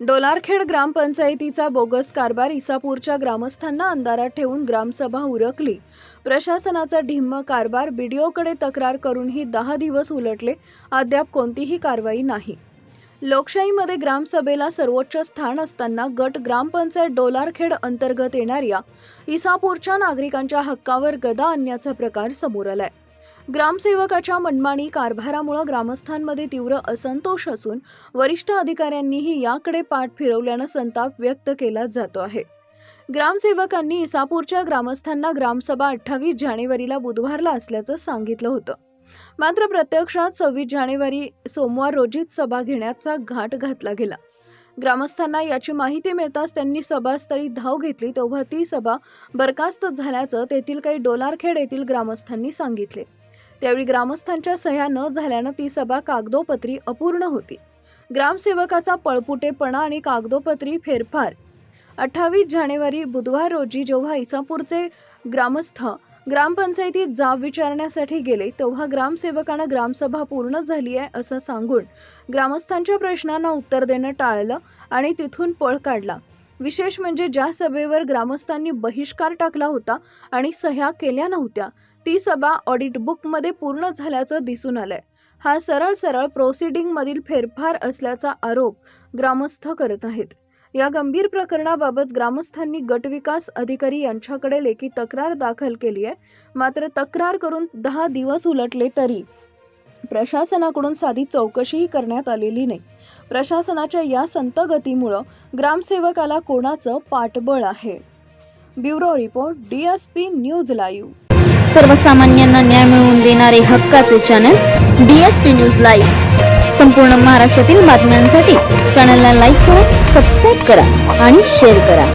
डोलारखेड ग्रामपंचायतीचा बोगस कारभार इसापूरच्या ग्रामस्थांना अंधारात ठेवून ग्रामसभा उरकली। प्रशासनाचा ढिम्म कारभार। बीडीओकडे तक्रार करूनही 10 दिवस उलटले, अद्याप कोणतीही कारवाई नाही। लोकशाहीमध्ये ग्रामसभेला सर्वोच्च स्थान असताना गट ग्रामपंचायत डोलारखेड अंतर्गत येणाऱ्या इसापूरच्या नागरिकांच्या हक्कावर गदा आणण्याचा प्रकार समोर आलाय। ग्रामसेवकाच्या मनमानी कारभारामुळे ग्रामस्थांमध्ये तीव्र असंतोष असून वरिष्ठ अधिकाऱ्यांनीही याकडे पाठ फिरवल्याने संताप व्यक्त केला जातो आहे। ग्रामसेवकांनी इसापूरच्या ग्रामस्थांना ग्रामसभा 28 जानेवारीला बुधवारला असल्याचं सांगितलं होतं, मात्र प्रत्यक्षात 26 जानेवारी सोमवार रोजीच सभा घेण्याचा घाट घातला गेला। ग्रामस्थांना याची माहिती मिळताच त्यांनी सभास्थळी धाव घेतली, तेव्हा ती सभा बरखास्त झाल्याचं तेथील काही डोलारखेड येथील ग्रामस्थांनी सांगितले। त्यावेळी ग्रामस्थांच्या सह्या न झाल्यानं ती सभा कागदोपत्री अपूर्ण होती। ग्रामसेवकाचा पळपुटेपणा आणि कागदोपत्री फेरफार। 28 जानेवारी बुधवार रोजी जेव्हा इसापूरचे ग्रामस्थ ग्रामपंचायतीत जाब विचारण्यासाठी गेले, तेव्हा ग्रामसेवकानं ग्रामसभा पूर्ण झाली आहे असं सांगून ग्रामस्थांच्या प्रश्नांना उत्तर देणं टाळलं आणि तिथून पळ काढला। विशेष म्हणजे ज्या सभेवर ग्रामस्थांनी बहिष्कार टाकला होता आणि सह्या केल्या नव्हत्या, ती सभा ऑडिट बुकमध्ये पूर्ण झाल्याचं दिसून आलंय। हा सरळ प्रोसिडिंग मधील फेरफार असल्याचा आरोप ग्रामस्थ करत आहेत। या गंभीर प्रकरणाबाबत ग्रामस्थांनी गटविकास अधिकारी यांच्याकडे लेखी तक्रार दाखल केली आहे, मात्र तक्रार करून 10 दिवस उलटले तरी प्रशासनाकडून साधी चौकशीही करण्यात आलेली नाही। प्रशासनाच्या या संत गतीमुळे ग्रामसेवकाला कोणाचं पाठबळ आहे? Bureau report, DSP news live. सर्वसामान्यांना न्याय मिळवून देणारे हक्काचे चॅनल DSP न्यूज लाईव्ह। संपूर्ण महाराष्ट्रातील बातम्यांसाठी चॅनलला लाईक करा, सबस्क्राईब करा आणि शेअर करा।